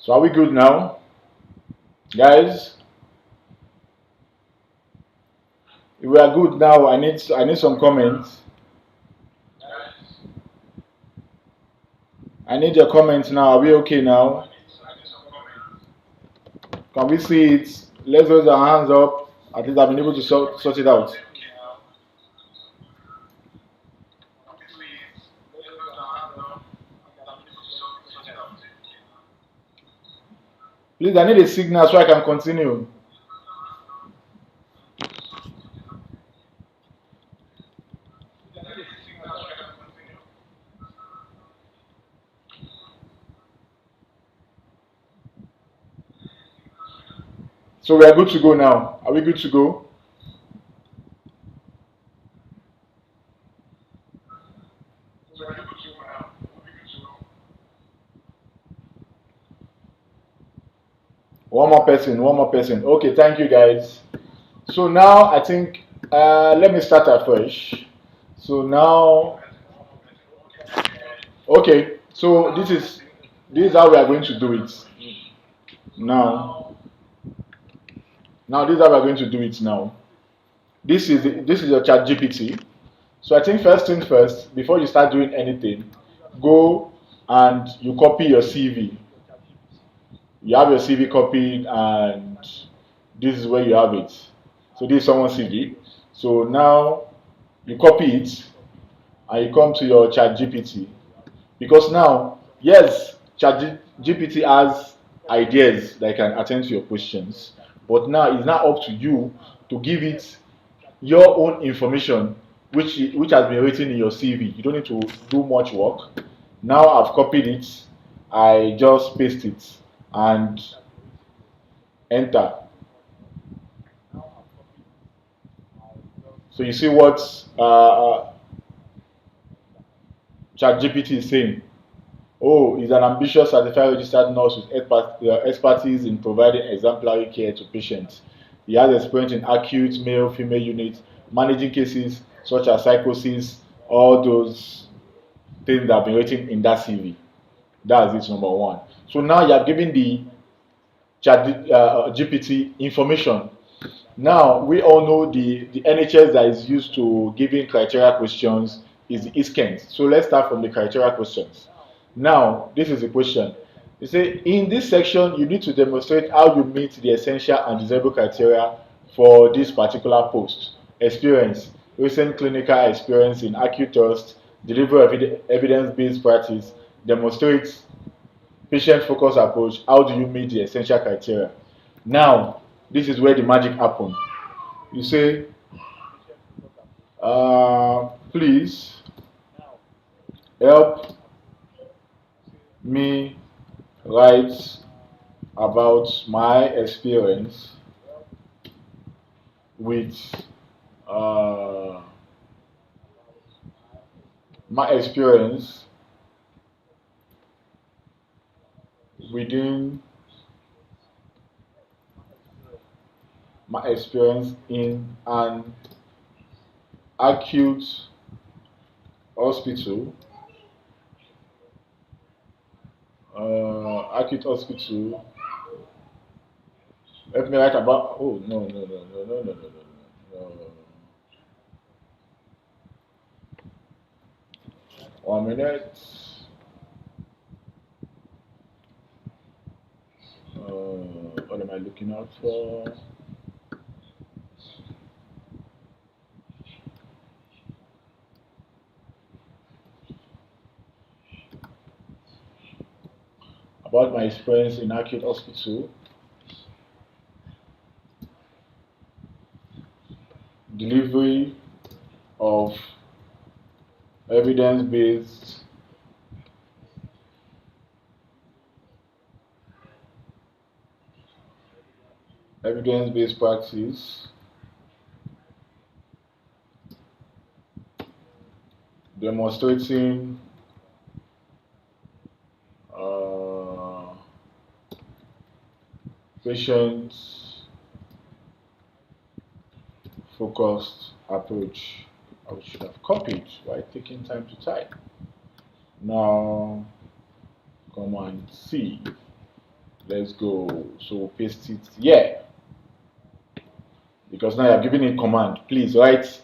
So are we good now, guys? If we are good now, I need some comments. I need your comments now. Are we okay now? Can we see it? Let's raise our hands up. At least I've been able to sort it out. Please, I need a signal so I can continue. So we are good to go now. Are we good to go? One more person, one more person. Okay, thank you guys. So now I think let me start afresh. So now, okay. So this is how we are going to do it. Now, this is how we are going to do it now. This is your chat GPT. So I think first thing first, before you start doing anything, go and you copy your CV. You have your CV copied, and this is where you have it. So this is someone's CV. So now you copy it and you come to your chat GPT. Because now, yes, chat GPT has ideas that can attend to your questions, but now it's now up to you to give it your own information, which has been written in your CV. You don't need to do much work. Now I've copied it, I just paste it and enter. So you see what ChatGPT is saying. Oh, he's an ambitious certified registered nurse with expertise in providing exemplary care to patients. He has experience in acute male-female units, managing cases such as psychosis, all those things that have been written in that CV. That's it, number one. So now you have given the chat GPT information. Now we all know the NHS that is used to giving criteria questions is the ISKENS. So let's start from the criteria questions. Now this is the question. You say in this section you need to demonstrate how you meet the essential and desirable criteria for this particular post. Experience, recent clinical experience in acute trust, deliver evidence-based practice, demonstrate patient-focused approach. How do you meet the essential criteria? Now, this is where the magic happens. You say, please help me write about my experience with my experience within my experience in an acute hospital, Let me write about. Oh no no no no no no no no no. 1 minute. What am I looking out for? About my experience in acute hospital, delivery of evidence-based practice, demonstrating patient focused approach. I should have copied by taking time to type. Now, Command C. Let's go. So paste it here. Because now you're giving it command. Please write.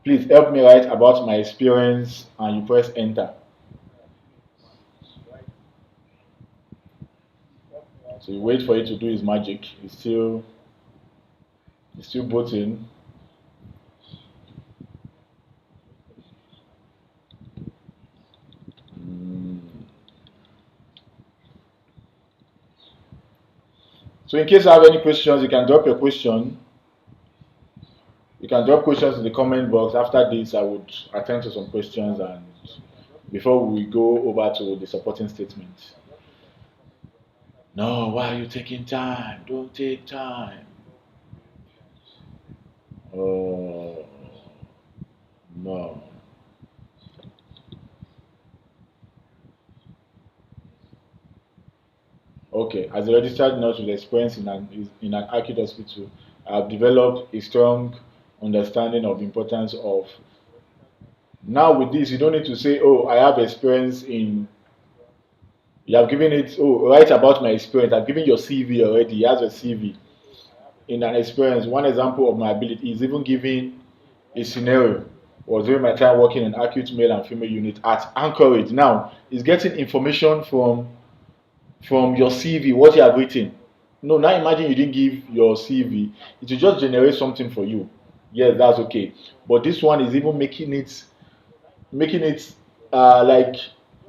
Please help me write about my experience, and you press enter. So you wait for it to do its magic. It's still booting. Mm. So in case you have any questions, you can drop your question. You can drop questions in the comment box. After this, I would attend to some questions and before we go over to the supporting statement. No, why are you taking time? Don't take time. Oh, no. Okay, as a registered nurse with experience in an acute hospital, I have developed a strong understanding of the importance of. Now with this, you don't need to say, "Oh, I have experience in." You have given it. Oh, write about my experience. I've given your CV already. He has a CV in an experience. One example of my ability is even giving a scenario. Was during my time working in acute male and female unit at Anchorage. Now, it's getting information from your CV, what you have written. No, now imagine you didn't give your CV, it will just generate something for you. Yes, that's okay. But this one is even making it like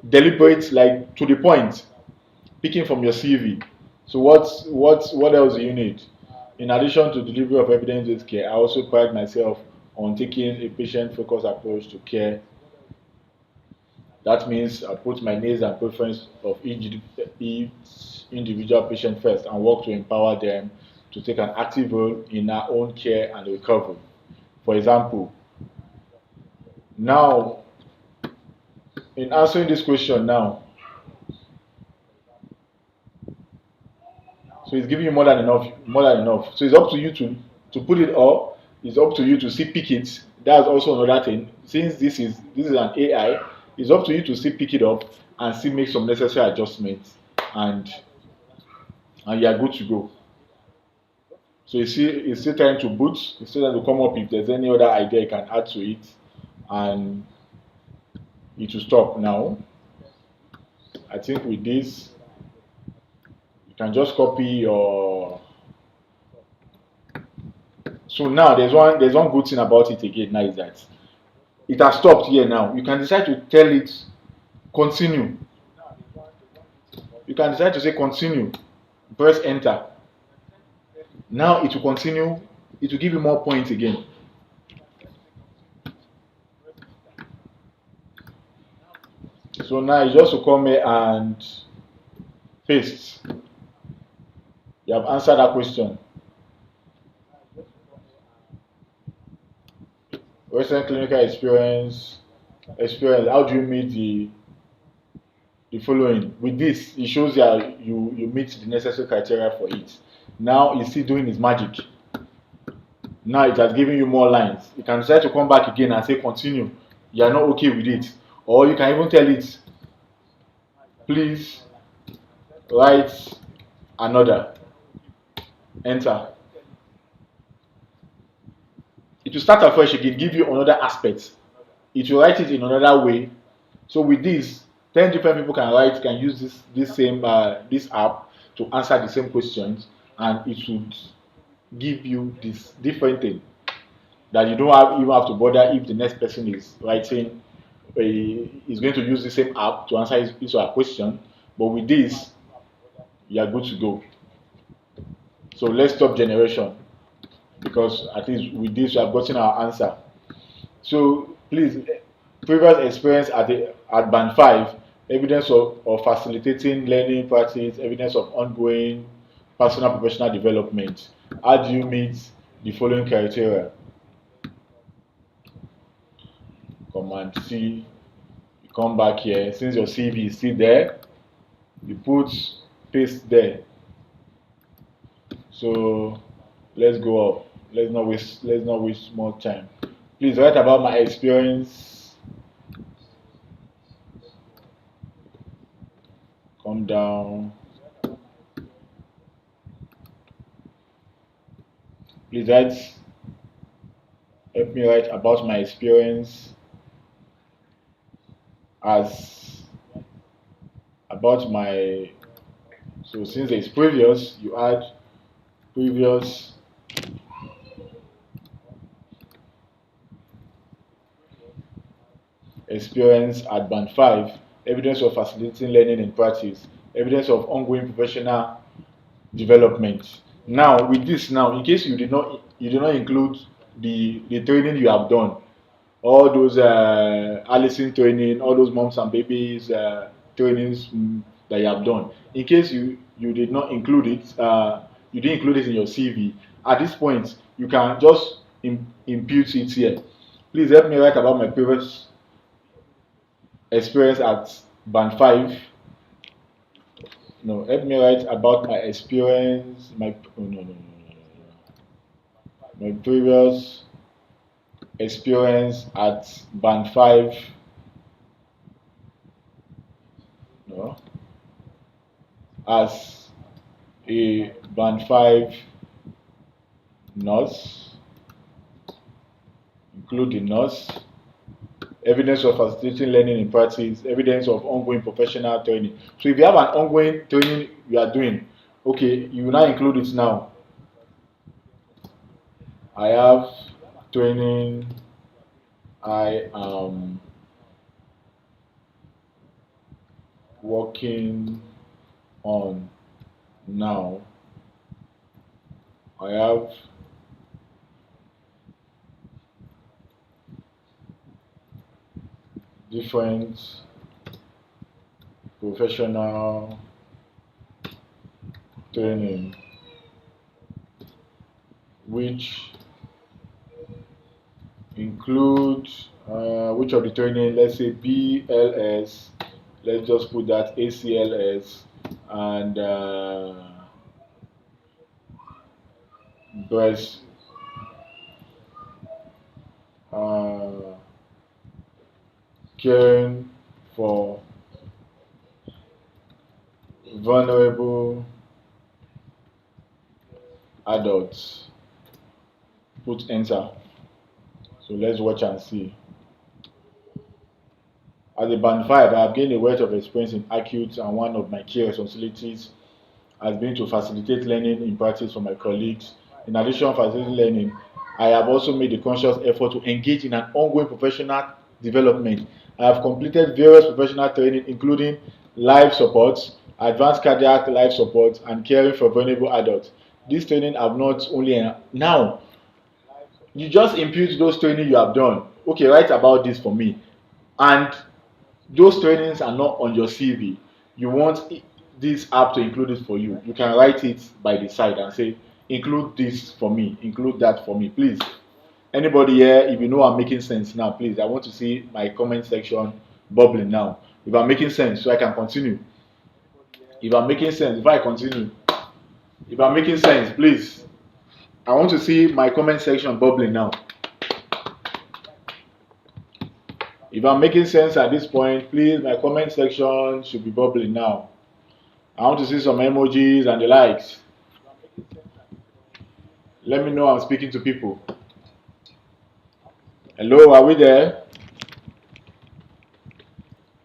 deliberate, like to the point, picking from your CV. So what else do you need? In addition to delivery of evidence-based care, I also pride myself on taking a patient-focused approach to care. That means I put my needs and preference of each individual patient first and work to empower them to take an active role in our own care and recovery. For example, now in answering this question now, so it's giving you more than enough, more than enough. So it's up to you to put it all. It's up to you to see pick it. That's also another thing. Since this is an AI, it's up to you to see pick it up and see make some necessary adjustments and you are good to go. So it's still trying to boot. It's still trying to come up if there's any other idea you can add to it, and it will stop now. I think with this, you can just copy your. So now there's one good thing about it again. Now is that it has stopped here now. You can decide to tell it continue. You can decide to say continue. Press enter. Now it will continue. It will give you more points again. So now you just to come here and paste. You have answered that question. Recent clinical experience. How do you meet the following? With this, it shows you meet the necessary criteria for it. Now it's still doing its magic. Now it has given you more lines. You can decide to come back again and say continue. You are not okay with it, or you can even tell it, please write another. Enter. It will start afresh again, give you another aspect. It will write it in another way. So with this, 10 different people can use this app to answer the same questions, and it should give you this different thing that you don't even have to bother if the next person is writing is going to use the same app to answer his or her question. But with this, you are good to go. So let's stop generation, because at least with this we have gotten our answer. So please, previous experience at band 5, evidence of facilitating learning practice, evidence of ongoing personal professional development. How do you meet the following criteria? Command C, you come back here. Since your CV is still there, you put paste there. So let's go up. Let's not waste more time. Please write about my experience. Come down. Please help me write about my experience as about my, so since it's previous, you add previous experience at band 5, evidence of facilitating learning in practice, evidence of ongoing professional development. Now with this, now in case you did not include the training you have done, all those Allison training, all those moms and babies trainings that you have done. In case you did not include it, you didn't include it in your CV. At this point, you can just impute it here. Please help me write about my previous experience at band 5. No, help me write about my experience. My previous experience at band 5. No, as a band 5 nurse, including nurse, evidence of facilitating learning in practice, evidence of ongoing professional training. So if you have an ongoing training you are doing, okay, you will now include it now. I have training I am working on now. I have different professional training which include which of the training, let's say BLS, let's just put that ACLS, and breast caring for vulnerable adults. Put enter. So let's watch and see. As a band 5, I have gained a wealth of experience in acute, and one of my key responsibilities has been to facilitate learning in practice for my colleagues. In addition to facilitating learning, I have also made a conscious effort to engage in an ongoing professional development. I have completed various professional training, including life support, advanced cardiac life support, and caring for vulnerable adults. These training have not only now you just impute those training you have done. Okay, write about this for me, and those trainings are not on your CV. You want this app to include it for you. You can write it by the side and say, include this for me, include that for me, please. Anybody here, if you know I'm making sense now, please, I want to see my comment section bubbling now. If I'm making sense, so I can continue. If I'm making sense, if I continue, if I'm making sense, please, I want to see my comment section bubbling now. If I'm making sense at this point, please, my comment section should be bubbling now. I want to see some emojis and the likes. Let me know I'm speaking to people. Hello, are we there?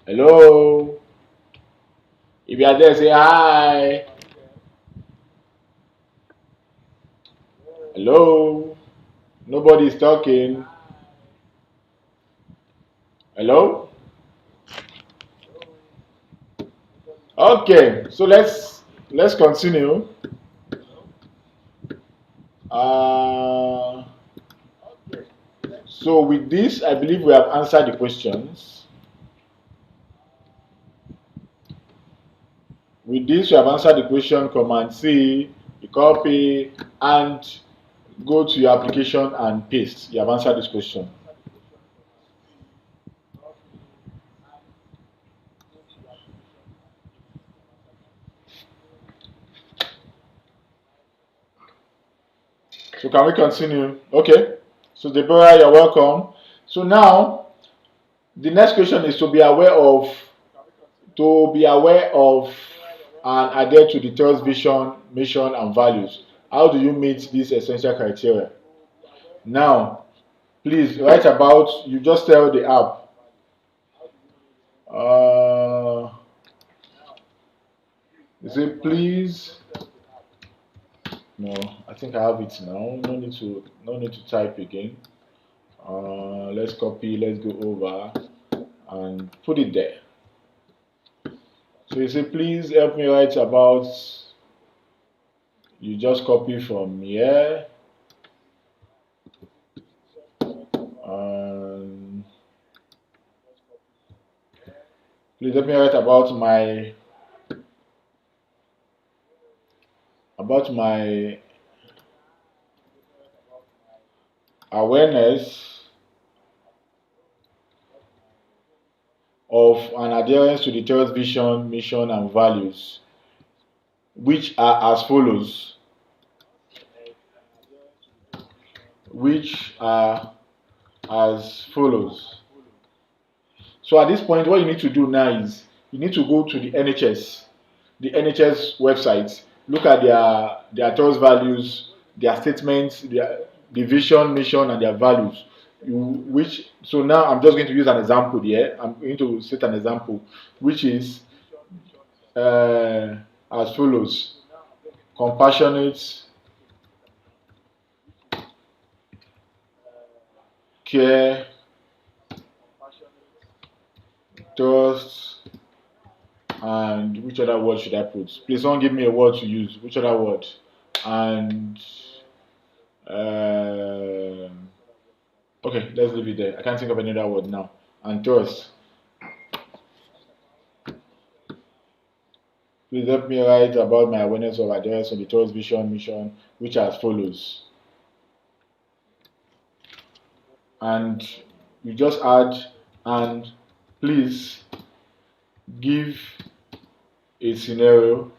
Hello? If you are there, say hi. Hello? Nobody is talking. Hello? Okay, so let's continue. So with this, I believe we have answered the questions. With this, we have answered the question. Command C, you copy and go to your application and paste. You have answered this question. So can we continue? Okay. So Deborah, you're welcome. So now the next question is to be aware of and adhere to the trust vision, mission, and values. How do you meet these essential criteria? Now, please write about, you just tell the app, you say please, no, I think I have it now. No need to type again. Let's copy, let's go over and put it there. So you say please help me write about, you just copy from here, and please help me write about my awareness of an adherence to the church vision, mission, and values, which are as follows. Which are as follows. So at this point, what you need to do now is you need to go to the NHS website, look at their church values, their statements, the vision, mission, and their values. So now I'm just going to use an example here. I'm going to set an example, which is as follows: compassionate, care, trust, and which other word should I put? Please don't give me a word to use. Which other word? And okay, let's leave it there. I can't think of any other word now. And trust. Please help me write about my awareness of adherence on the trust vision mission, which are as follows. And you just add, and please give a scenario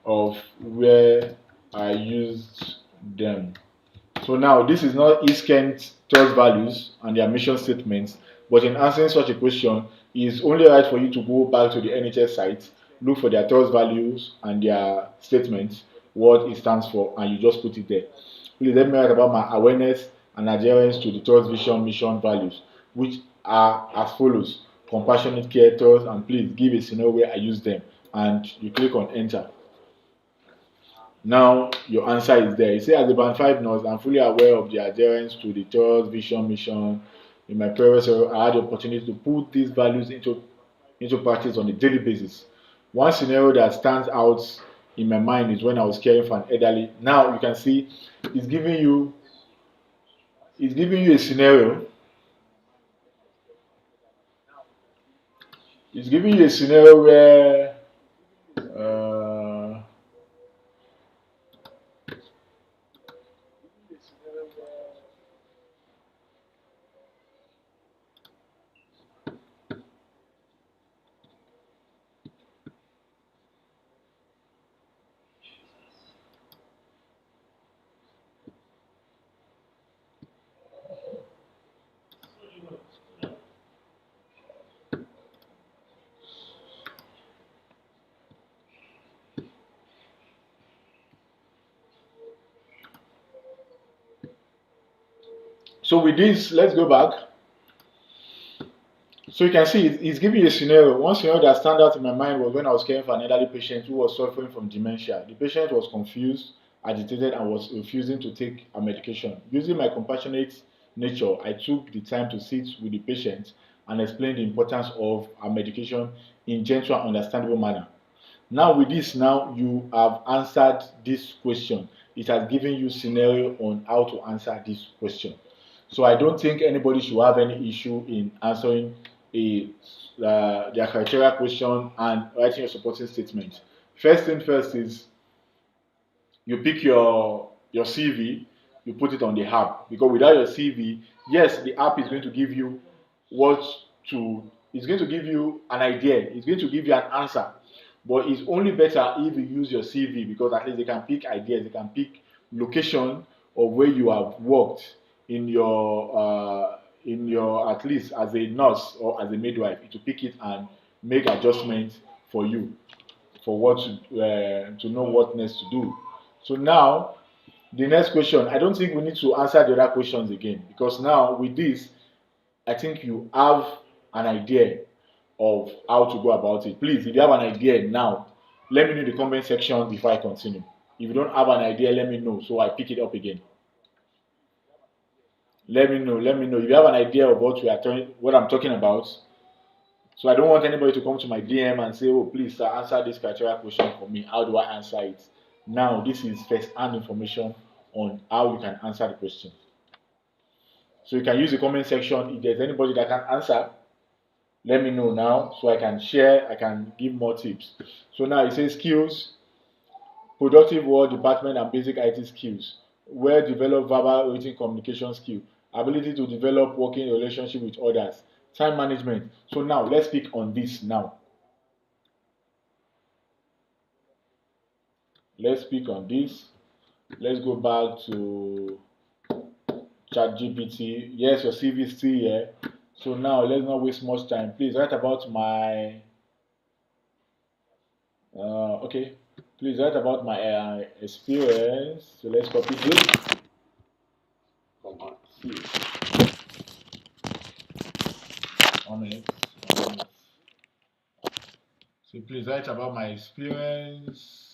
of where I used them. So now this is not Iskent's trust values and their mission statements, but in answering such a question, it is only right for you to go back to the NHS site, look for their trust values and their statements, what it stands for, and you just put it there. Please let me write about my awareness and adherence to the trust vision mission values, which are as follows: compassionate, care, trust, and please give a scenario where I use them, and you click on enter. Now your answer is there. You say, as a band 5 nurse, I'm fully aware of the adherence to the church vision mission. In my previous role, I had the opportunity to put these values into practice on a daily basis. One scenario that stands out in my mind is when I was caring for an elderly. Now you can see it's giving you a scenario. It's giving you a scenario where uh, so with this, let's go back. So you can see it's giving you a scenario. One scenario that stands out in my mind was when I was caring for an elderly patient who was suffering from dementia. The patient was confused, agitated, and was refusing to take a medication. Using my compassionate nature, I took the time to sit with the patient and explain the importance of a medication in gentle and understandable manner. Now with this, now you have answered this question. It has given you scenario on how to answer this question. So I don't think anybody should have any issue in answering their criteria question and writing a supporting statement. First thing first is you pick your CV, you put it on the app, because without your CV, yes, the app is going to give you what to. It's going to give you an idea. It's going to give you an answer, but it's only better if you use your CV, because at least they can pick ideas, they can pick location of where you have worked in your at least as a nurse or as a midwife, to pick it and make adjustments for you, for what to know what next to do. So now the next question, I don't think we need to answer the other questions again, because now with this, I think you have an idea of how to go about it. Please, if you have an idea now, let me know in the comment section before I continue. If you don't have an idea, let me know so I pick it up again. Let me know if you have an idea of what I'm talking about. So I don't want anybody to come to my DM and say, "Oh, please, sir, answer this criteria question for me. How do I answer it?" Now, this is first-hand information on how you can answer the question. So you can use the comment section. If there's anybody that can answer, let me know now so I can share, I can give more tips. So now it says skills, productive work department and basic IT skills, well developed verbal written communication skill, ability to develop working relationship with others, time management. So now let's speak on this now. Let's speak on this. Let's go back to ChatGPT. Yes, your CV is still here. So now let's not waste much time. Please write about my okay. Please write about my experience. So let's copy this. See on it. On it. So please write about my experience.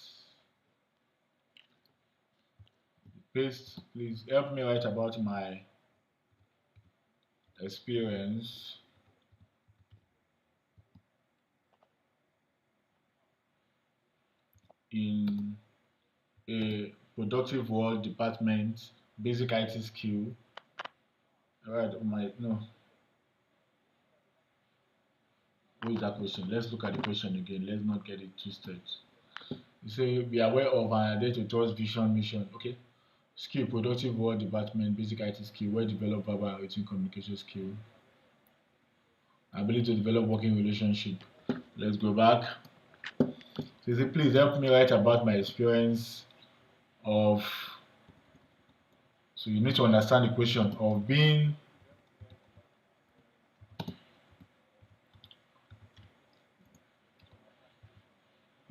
Paste. Please help me write about my experience in a productive world department, basic IT skill. Alright, my no. What is that question? Let's look at the question again. Let's not get it twisted. You say be aware of and adhere to trust vision mission. Okay. Skill, productive world department, basic IT skill, well developed verbal and written communication skill, ability to develop working relationship. Let's go back. So you say please help me write about my experience of, so you need to understand the question of being,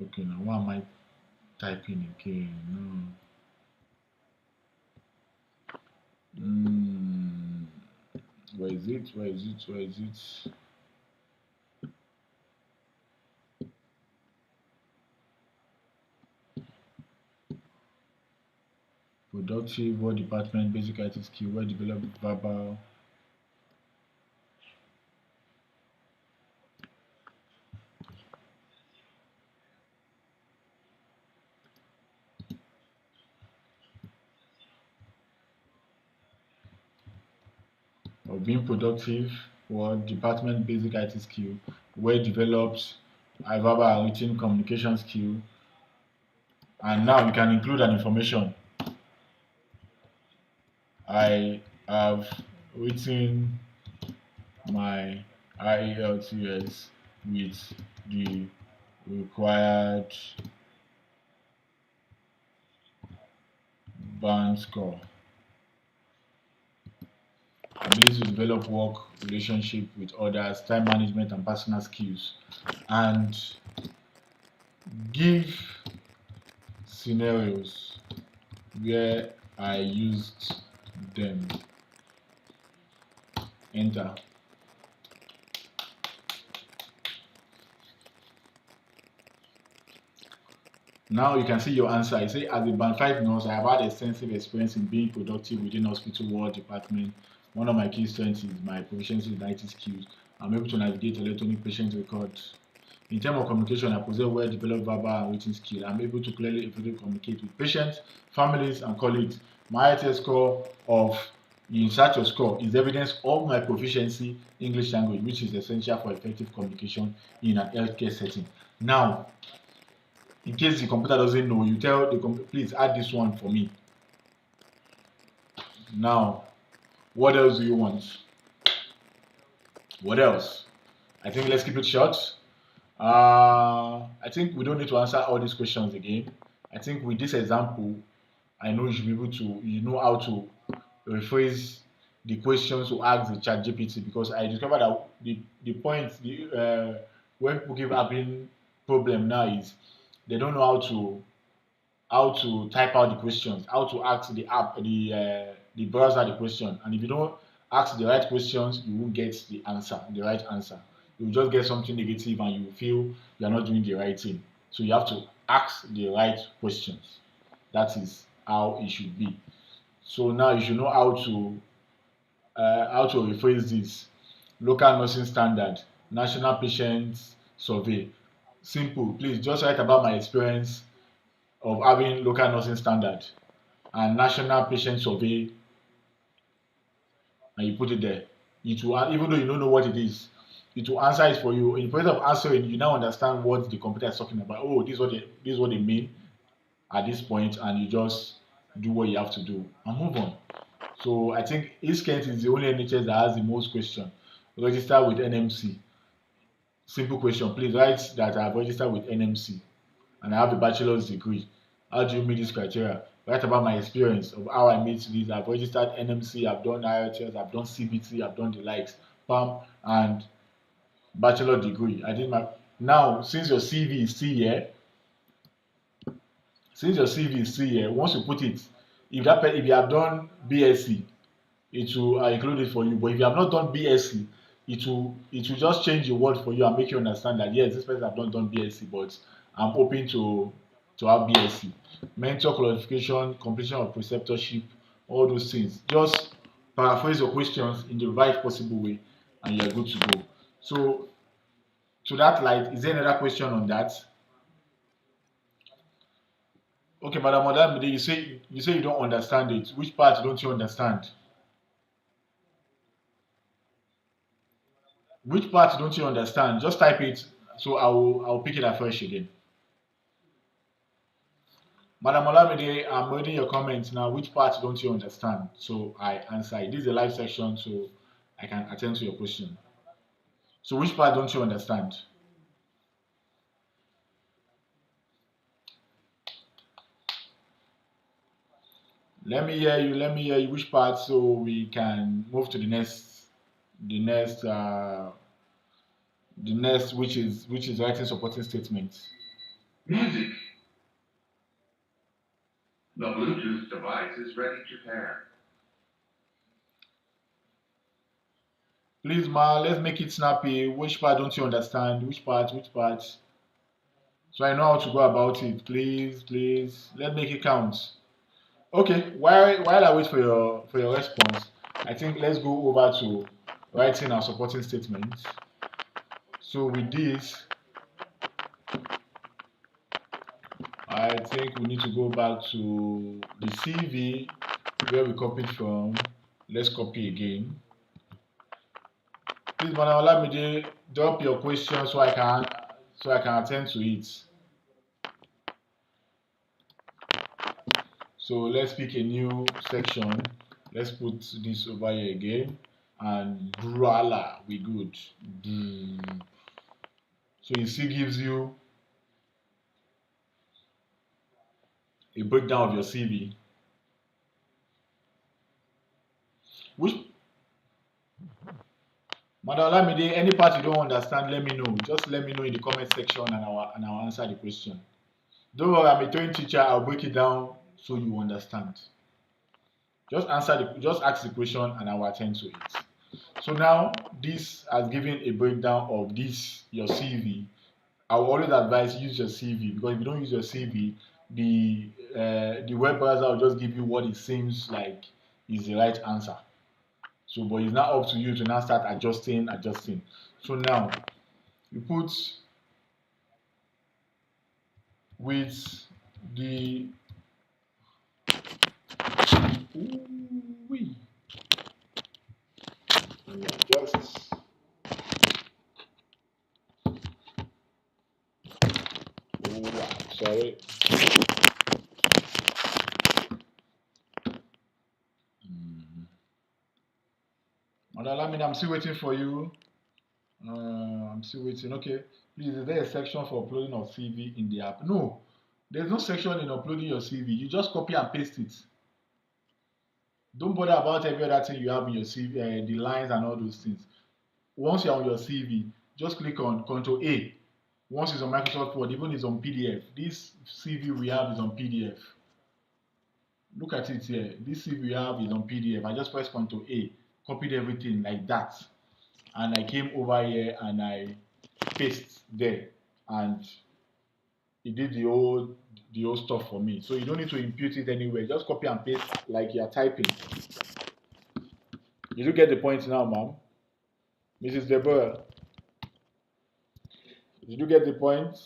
okay, now why am I typing again? No. Where is it? Where is it? Where is it? Productive, what department, basic IT skill, well developed verbal. Of being productive, what department, basic IT skill, well developed verbal and written communication skill. And now you can include an information. I have written my IELTS with the required band score. Ability to develop work relationship with others, time management and personal skills, and give scenarios where I used them. Enter. Now you can see your answer. You say, as a band 5 nurse, I have had extensive experience in being productive within hospital ward department. One of my key strengths is my proficiency in IT skills. I'm able to navigate electronic patient records. In terms of communication, I possess well-developed verbal and written skill. I'm able to clearly effectively communicate with patients, families, and colleagues. My ITS score of in search your score is evidence of my proficiency in English language, which is essential for effective communication in an healthcare setting. Now, in case the computer doesn't know, you tell the computer, please add this one for me. Now, what else do you want? What else? I think let's keep it short. I think we don't need to answer all these questions again. I think with this example, I know you should be able to, you know how to rephrase the questions to ask the chat GPT, because I discovered that the point, when people keep having problem now is they don't know how to how to type out the questions, how to ask the browser the question. And if you don't ask the right questions, you won't get the right answer. You will just get something negative and you feel you are not doing the right thing. So you have to ask the right questions. That is how it should be. So now you should know how to rephrase this. Local nursing standard, national patient survey. Simple. Please just write about my experience of having local nursing standard and national patient survey, and you put it there. It will, even though you don't know what it is, it will answer it for you. In the process of answering, you now understand what the computer is talking about. Oh, this is what they mean at this point, and you just do what you have to do and move on. So I think East Kent is the only NHS that has the most question. Register with NMC. Simple question. Please write that I have registered with NMC and I have a bachelor's degree. How do you meet this criteria? Write about my experience of how I meet this. I've registered NMC, I've done IELTS, I've done CBT, I've done the likes, PAM, and bachelor degree. I did my now since your CV is still here, once you put it, if you have done BSc, it will include it for you. But if you have not done BSc, it will just change the word for you and make you understand that yes, this person have not done BSc, but I'm hoping to have BSc. Mentor qualification, completion of preceptorship, all those things. Just paraphrase your questions in the right possible way, and you're good to go. So to that light, is there another question on that? Okay, Madam Odamide, you say you don't understand it. Which part don't you understand? Which part don't you understand? Just type it so I'll pick it afresh again. Madam Olamide, I'm reading your comments now. Which part don't you understand? So I answer it. This is a live section, so I can attend to your question. So which part don't you understand? Let me hear you. Let me hear you. Which part so we can move to the next, which is writing supporting statements. Music. The Bluetooth device is ready to pair. Please, ma, let's make it snappy. Which part don't you understand? Which part? Which part? So I know how to go about it. Please, please, let's make it count. Okay, while I wait for your response, I think let's go over to writing our supporting statements. So with this, I think we need to go back to the CV where we copied from. Let's copy again. Please, Madam Olamide, drop your question so I can attend to it. So let's pick a new section. Let's put this over here again. And Brala, we good. So it still gives you a breakdown of your CV. Which, Madam Lamide, any part you don't understand, let me know. Just let me know in the comment section and I'll answer the question. Don't worry, I'm a trained teacher. I'll break it down so you understand. Just ask the question and I will attend to it. So now this has given a breakdown of this your CV. I will always advise use your CV because if you don't use your CV, the web browser will just give you what it seems like is the right answer. So, but it's now up to you to now start adjusting. So now you put with the ooh, just sorry. Madam, I'm still waiting for you. I'm still waiting. Okay. Please, is there a section for uploading of CV in the app? No, there's no section in uploading your CV. You just copy and paste it. Don't bother about every other thing you have in your CV, the lines and all those things. Once you're on your CV, just click on Ctrl A. once it's on Microsoft Word, even it's on PDF. This CV we have is on PDF. Look at it here. This CV we have is on PDF. I just pressed Ctrl A, copied everything like that, and I came over here and I paste there, and it did the whole stuff for me. So you don't need to impute it anywhere. Just copy and paste like you're typing. Did you get the point now, ma'am? Mrs. Deborah, did you get the point?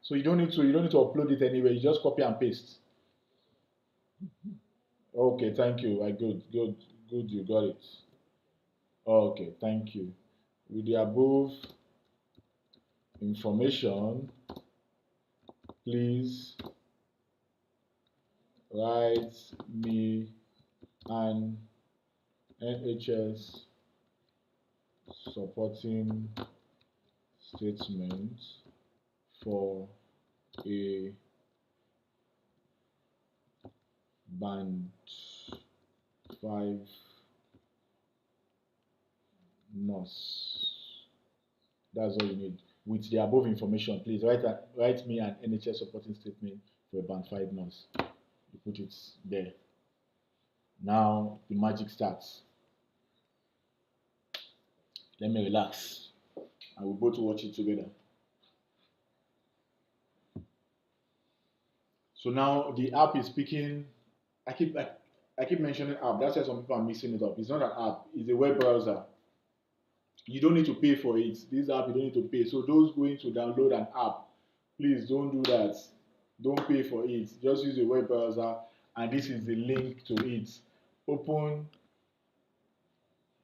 So you don't need to upload it anywhere. You just copy and paste. Okay, thank you. Good. You got it. Okay, thank you. With the above information, please write me an NHS supporting statement for a band 5 nurse. That's all you need. With the above information, please write me an NHS supporting statement for a band 5 nurse. You put it there. Now the magic starts. Let me relax and we'll both watch it together. So now the app is speaking. I keep mentioning app. That's why some people are mixing it up. It's not an app. It's a web browser. You don't need to pay for it. This app you don't need to pay. So those going to download an app, please don't do that. Don't pay for it. Just use a web browser, and this is the link to it. Open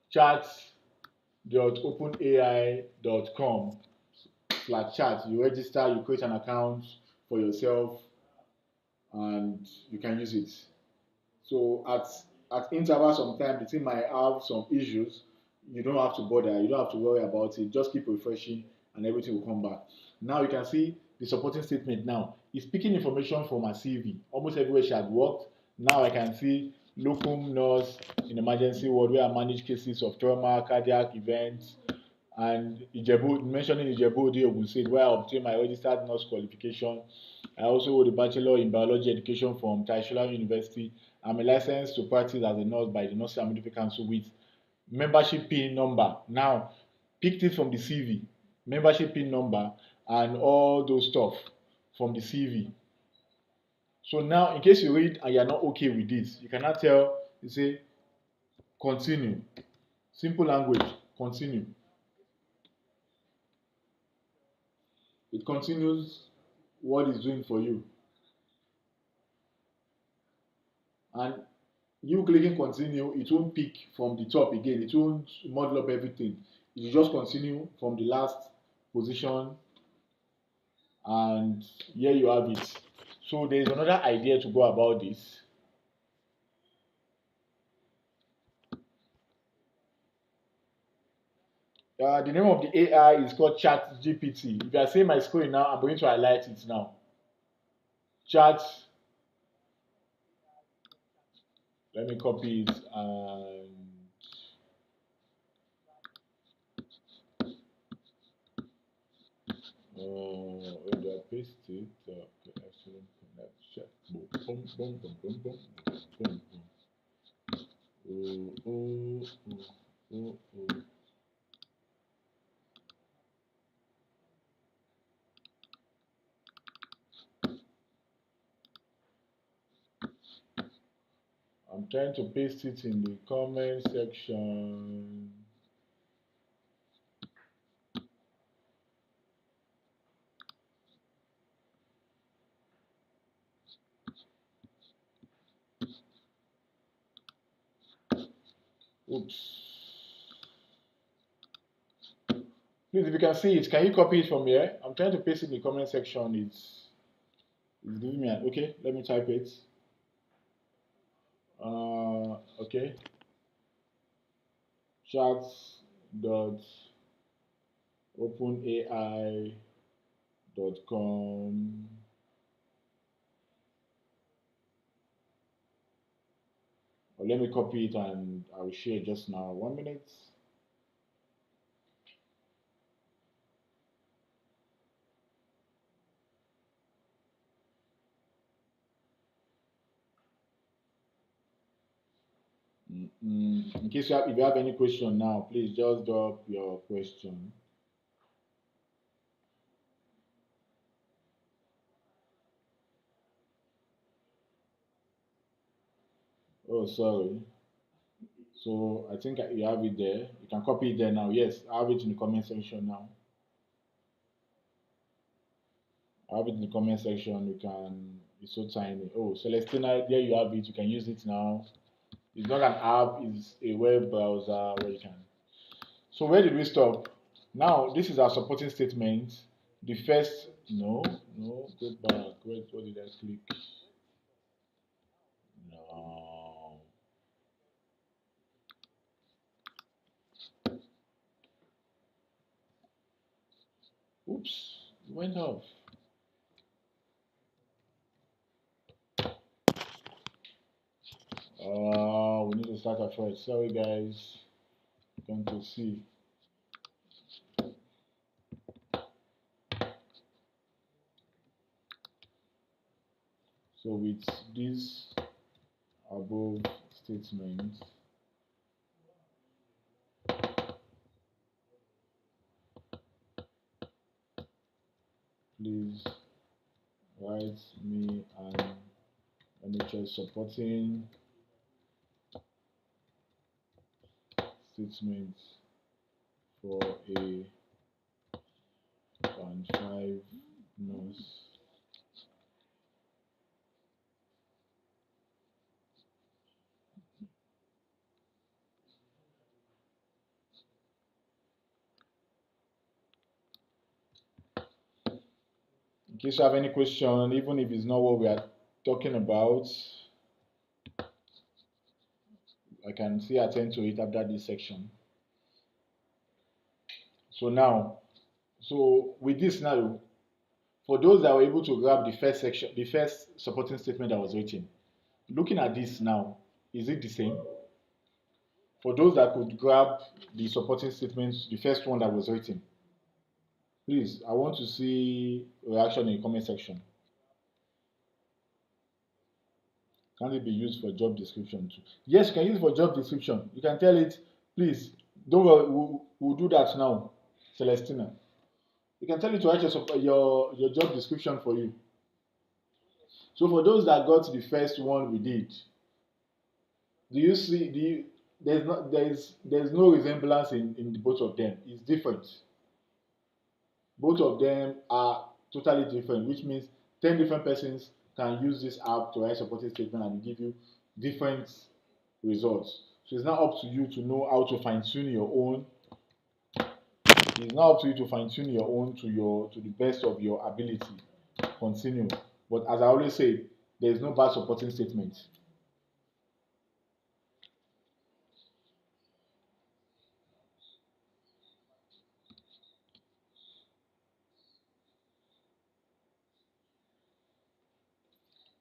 chat.openai.com/chat. You register, you create an account for yourself, and you can use it. So at intervals sometimes the thing might have some issues. You don't have to bother, you don't have to worry about it. Just keep refreshing and everything will come back. Now you can see the supporting statement now. It's picking information from her CV. Almost everywhere she had worked. Now I can see locum nurse in emergency ward where I manage cases of trauma, cardiac events, and Ijebu, mentioning Ijebu Ode Ogun State, where I obtained my registered nurse qualification. I also hold a bachelor in biology education from Taishola University. I'm a licensed to practice as a nurse by the Nursing and Midwifery Council with membership PIN number. Now, picked it from the CV, membership PIN number, and all those stuff from the CV. So now, in case you read and you're not okay with this, you cannot tell, you say, continue. Simple language, continue. It continues what it's doing for you. And you clicking continue, it won't pick from the top again. It won't model up everything. It will just continue from the last position, and here you have it. So there is another idea to go about this. The name of the AI is called ChatGPT. If you are seeing my screen now, I'm going to highlight it now. Chat. Let me copy it and where do I paste it? Okay, excellent connection. Boom, boom, boom, boom, boom, boom, boom, boom. Oh, oh, oh, oh, oh. I'm trying to paste it in the comment section. Oops. Please, if you can see it, can you copy it from here? I'm trying to paste it in the comment section. It's giving me an okay. Let me type it. Okay. Chats.openai.com. Or let me copy it and I will share just now. 1 minute. In case if you have any question now, please just drop your question. Oh, sorry. So I think you have it there. You can copy it there now. Yes, I have it in the comment section now. I have it in the comment section. You can. It's so tiny. Oh, Celestina, there you have it. You can use it now. It's not an app. It's a web browser where you can. So where did we stop? Now this is our supporting statement. The first, no, go back. Wait, what did I click? No. Oops, it went off. We need to start afresh. Sorry, guys. Going to see. So with this above statement, please write me an NHS supporting statement for a band 5 nurse. In case you have any question, even if it's not what we are talking about, I can see attend to it after this section. So now, so with this now, for those that were able to grab the first section, the first supporting statement that was written, looking at this now, is it the same? For those that could grab the supporting statements, the first one that was written, please, I want to see reaction in the comment section. Can it be used for job description too? Yes, you can use it for job description. You can tell it, please, don't worry, we'll do that now, Celestina. You can tell it to write your job description for you. So for those that got the first one we did, do you see there's no resemblance in the both of them. It's different. Both of them are totally different, which means 10 different persons can use this app to write supporting statement and give you different results. So it's now up to you to know how to fine tune your own. It's now up to you to fine tune your own to the best of your ability. Continue. But as I always say, there is no bad supporting statement.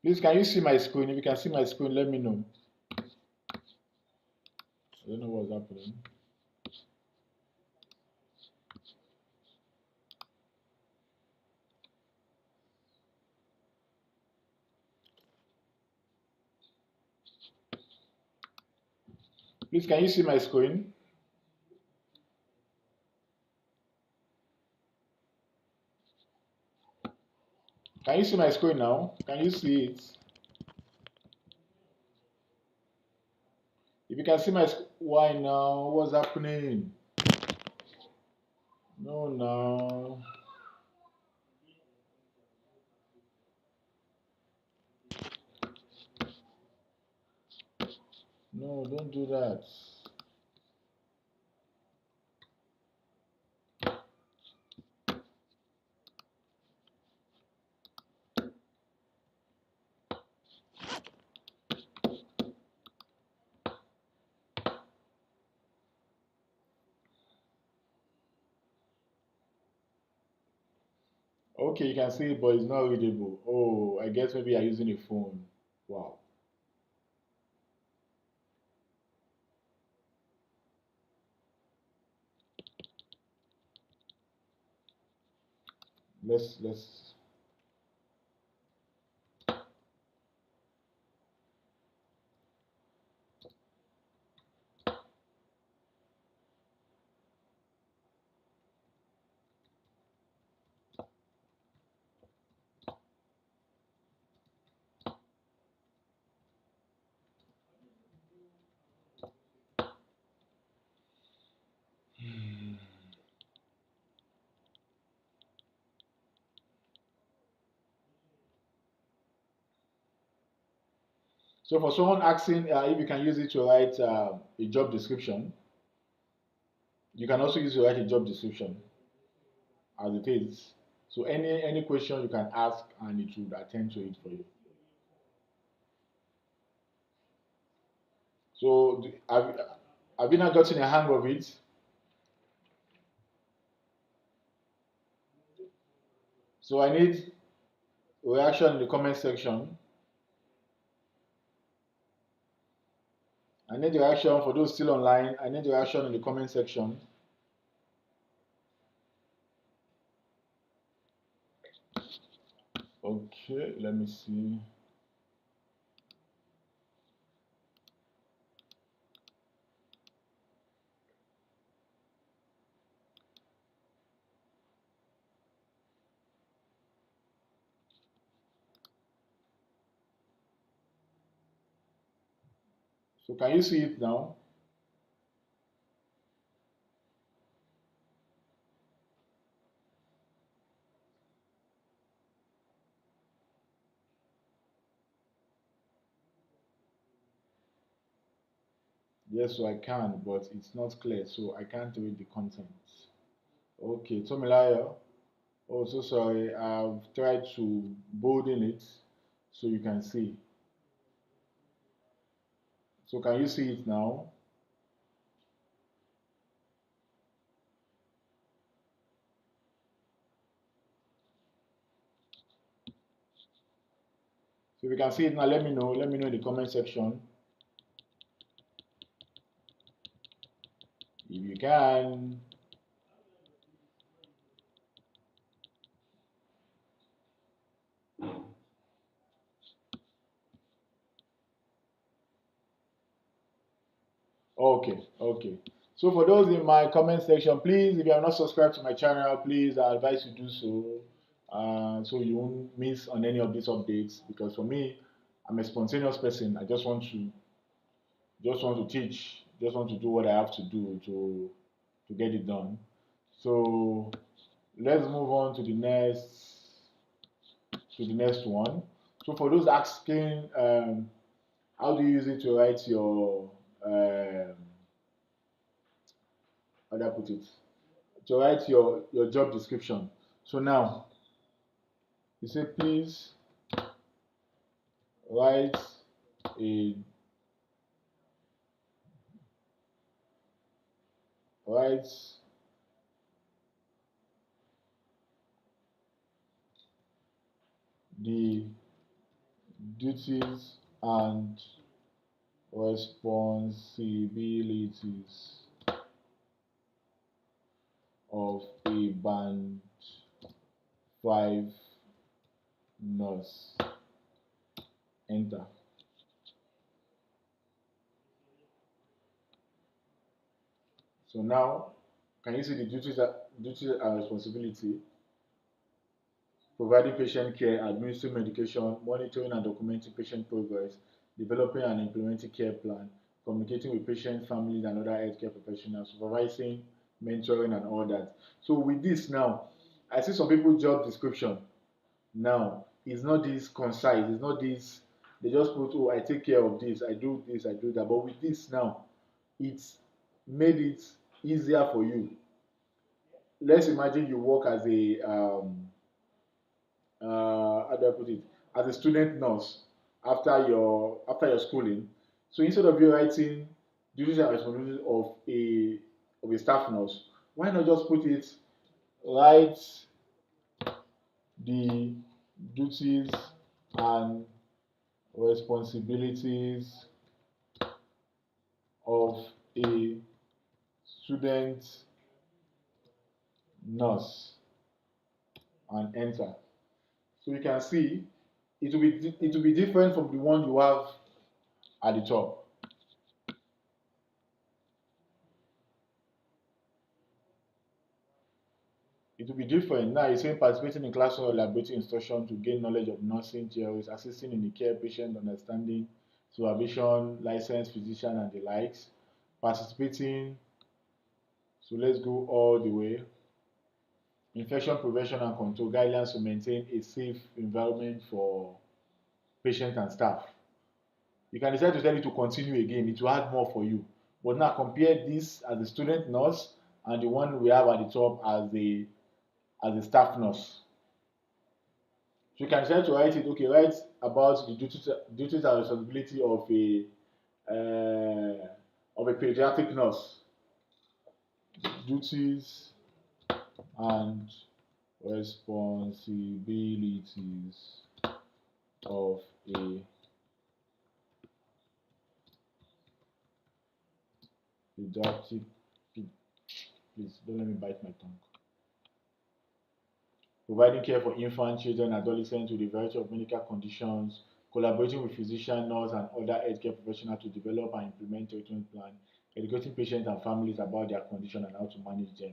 Please, can you see my screen? If you can see my screen, let me know. I don't know what's happening. Please, can you see my screen? Can you see my screen now? Can you see it? If you can see my why now? What's happening? No, no. No, don't do that. Okay, you can see it, but it's not readable. Oh, I guess maybe you're using a phone. Wow. Let's So for someone asking if you can use it to write a job description, you can also use it to write a job description as it is. So any question you can ask and it would attend to it for you. So have you not gotten a hang of it? So I need reaction in the comment section. I need the reaction for those still online. I need the reaction in the comment section. Okay, let me see. So can you see it now? Yes, so I can, but it's not clear, so I can't read the contents. Okay, Tomilayo. Oh, so sorry. I've tried to bolden it so you can see. So can you see it now? So if you can see it now, let me know. Let me know in the comment section if you can. Okay, okay. So for those in my comment section, please, if you have not subscribed to my channel, please, I advise you do so, so you won't miss on any of these updates. Because for me, I'm a spontaneous person. I just want to teach, just want to do what I have to do to get it done. So let's move on to the next one. So for those asking, how do you use it to write your how do I put it? To write your job description. So now you say please write a write the duties and responsibilities of a band 5 nurse. Enter. So now, can you see the duties and responsibility? Providing patient care, administering medication, monitoring and documenting patient progress, developing and implementing care plan, communicating with patients, families, and other healthcare professionals, supervising, mentoring, and all that. So with this now, I see some people job description now. It's not this concise. It's not this. They just put, oh, I take care of this, I do this, I do that. But with this now, it's made it easier for you. Let's imagine you work as a how do I put it, as a student nurse after your schooling. So instead of you writing duties and responsibilities of a staff nurse, why not just put it write the duties and responsibilities of a student nurse and enter. So you can see it will be different from the one you have at the top. It will be different. Now you're saying participating in classroom or laboratory instruction to gain knowledge of nursing theories, assisting in the care, patient understanding, supervision, licensed physician and the likes. Participating, so let's go all the way. Infection prevention and control guidelines to maintain a safe environment for patient and staff. You can decide to tell it to continue again. It will add more for you. But now compare this as a student nurse and the one we have at the top as a staff nurse. So you can decide to write it. Okay, write about the duties and responsibility of a pediatric nurse. Duties and responsibilities of a pediatric. Please don't let me bite my tongue. Providing care for infants, children, adolescents with a variety of medical conditions, collaborating with physicians, nurses, and other healthcare professionals to develop and implement treatment plan, educating patients and families about their condition and how to manage them.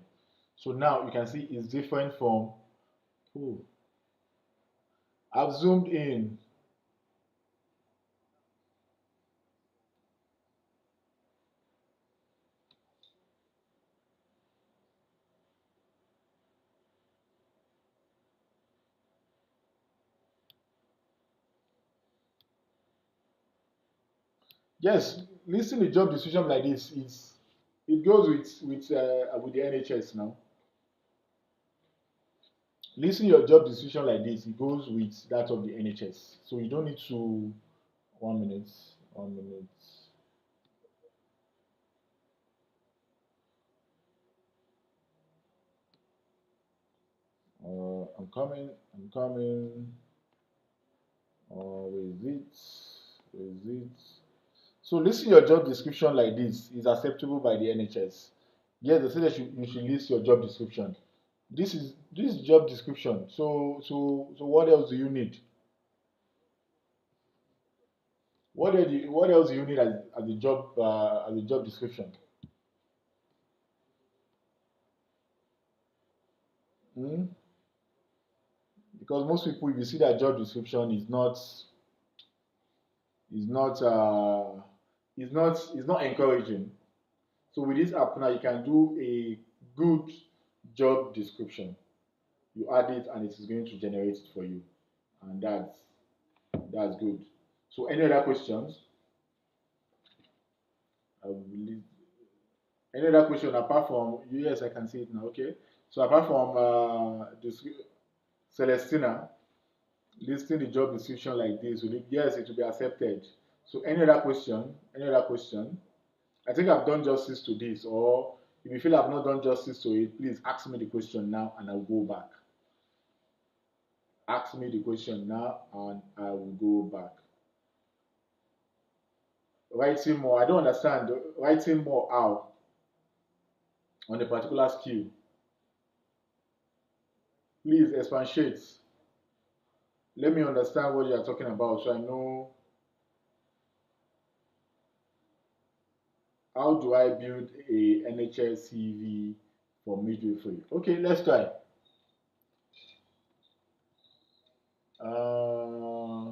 So now you can see it's different from. Oh, I've zoomed in. Yes, listing the job description like this is it goes with the NHS now. Listing your job description like this, it goes with that of the NHS. So you don't need to 1 minute, 1 minute. I'm coming. I'm coming. Where is it? Where is it? So listing your job description like this is acceptable by the NHS. Yes, they say that you should list your job description. This is job description. So what else do you need? What else do you need as a job description? Hmm? Because most people, if you see that job description, is not is not encouraging. So with this app now, you can do a good job description. You add it, and it is going to generate it for you, and that's good. So any other questions? I believe any other question apart from yes, I can see it now. Okay. So apart from Celestina listing the job description like this, yes, it will be accepted. So any other question? Any other question? I think I've done justice to this, or if you feel I've not done justice to it, please ask me the question now and I'll go back. Ask me the question now and I will go back. Writing more, I don't understand. Writing more how on a particular skill. Please expatiate. Let me understand what you are talking about so I know how do I build a NHS CV for midwifery. Okay, let's try. Uh,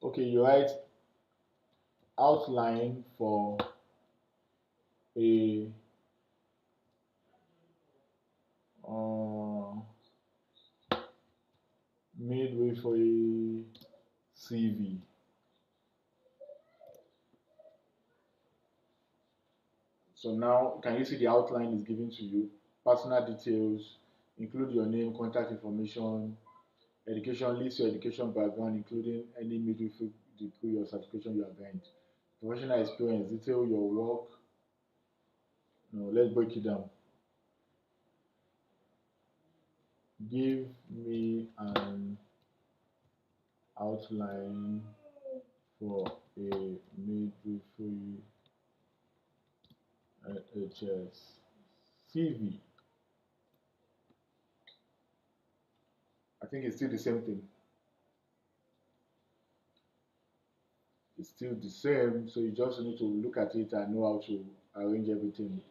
okay, you write outline for a uh, midwifery CV. So now, can you see the outline is given to you? Personal details, include your name, contact information, education, list your education background, including any midwifery degree or certification you have earned. Professional experience, detail your work. No, let's break it down. Give me an outline for a midwifery NHS CV. I think it's still the same thing. It's still the same, so you just need to look at it and know how to arrange everything.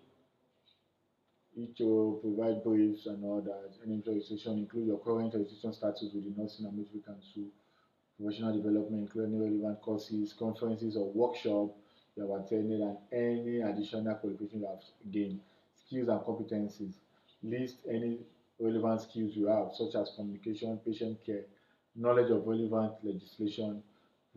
Each will provide briefs and all that. Any registration include your current registration status with the Nursing and Midwifery Council, professional development, including relevant courses, conferences or workshops you have attended, and any additional qualifications you have gained, skills and competencies. List any relevant skills you have, such as communication, patient care, knowledge of relevant legislation,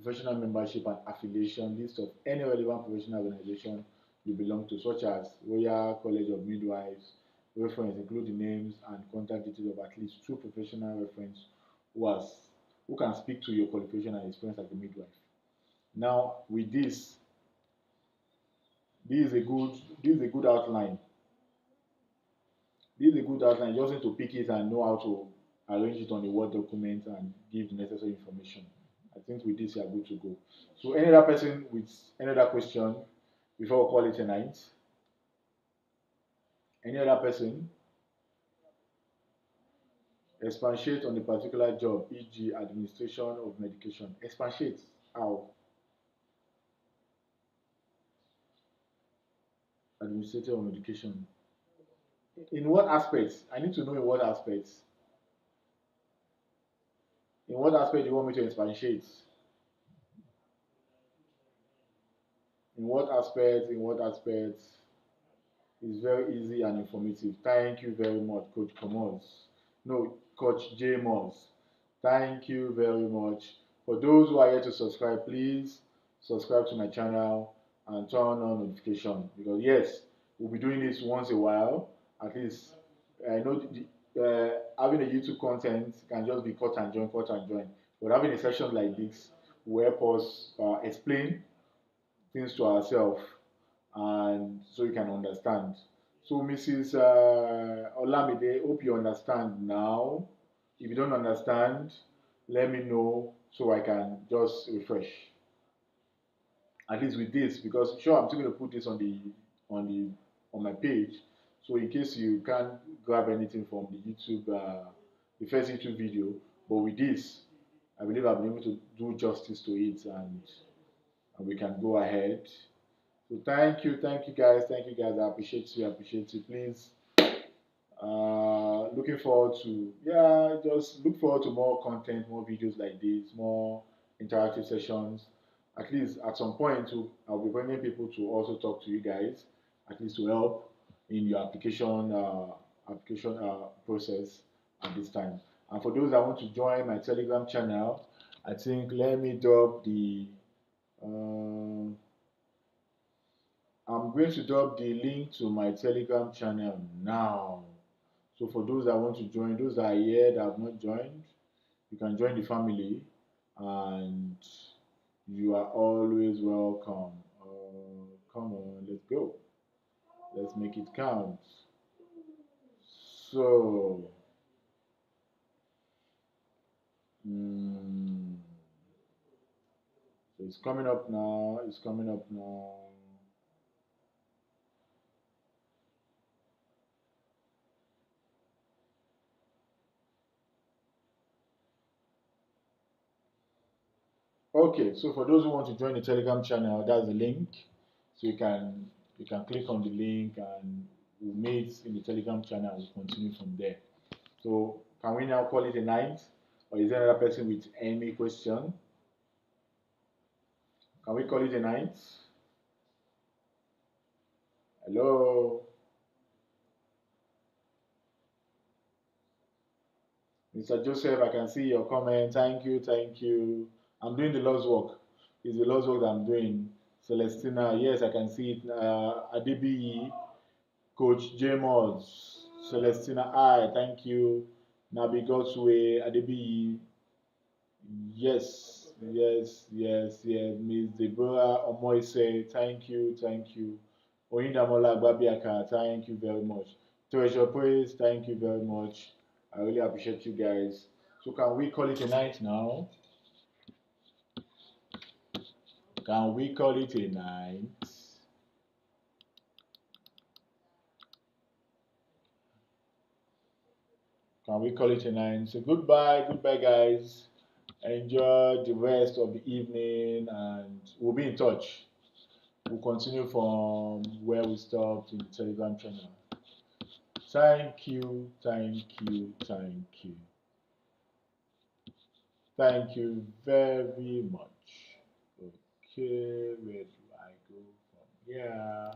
professional membership and affiliation, list of any relevant professional organization you belong to, such as Royal College of Midwives. Reference include the names and contact details of at least two professional reference who can speak to your qualification and experience as a midwife. Now, with this is a good this is a good outline. This is a good outline. You just need to pick it and know how to arrange it on a Word document and give the necessary information. I think with this you are good to go. So any other person with any other question before we call it a night? Any other person? Expatiate on a particular job, e.g. administration of medication. Expatiate. How? Administrator of medication. In what aspects? I need to know in what aspects. In what aspect do you want me to expatiate? In what aspect? In what aspect? It's very easy and informative. Thank you very much, Coach Komos. No, Coach J Moss. Thank you very much. For those who are here to subscribe, please subscribe to my channel and turn on notification, because yes, we'll be doing this once a while. At least I know having a YouTube content can just be cut and join, cut and join. But having a session like this will help us explain things to ourselves and so you can understand. So, Mrs. Olamide, hope you understand now. If you don't understand, let me know so I can just refresh. At least with this, because sure, I'm still going to put this on the on my page. So in case you can't grab anything from the YouTube, the first YouTube video, but with this, I believe I've been able to do justice to it, and we can go ahead. So thank you guys, thank you guys. I appreciate you, Please, looking forward to just look forward to more content, more videos like this, more interactive sessions. At least at some point, I'll be bringing people to also talk to you guys, at least to help in your application process at this time. And for those that want to join my Telegram channel, I think let me drop the. I'm going to drop the link to my Telegram channel now. So for those that want to join, those that are here that have not joined, you can join the family, and you are always welcome. Come on, let's go. Let's make it count. So, so it's coming up now. It's coming up now. Okay, so for those who want to join the Telegram channel, that's the link. So you can click on the link and we'll meet in the Telegram channel. We'll continue from there. So can we now call it a night, or is there another person with any question? Can we call it a night? Hello, Mr. Joseph. I can see your comment. Thank you, thank you. I'm doing the Lord's work. It's the Lord's work that I'm doing. Celestina, yes, I can see it. Adebiyi, Coach J Mods, Celestina, I thank you. Nabi Godsway, Adebiyi, yes, yes. Miss Deborah Omoise, thank you, thank you. Oyindamola Babiaka, thank you very much. Treasure Praise, thank you very much. I really appreciate you guys. So can we call it a night now? Can we call it a night? Can we call it a night? So goodbye guys. Enjoy the rest of the evening, and we'll be in touch. We'll continue from where we stopped in the Telegram channel. Thank you, thank you, thank you. Thank you very much. Okay, where do I go from here?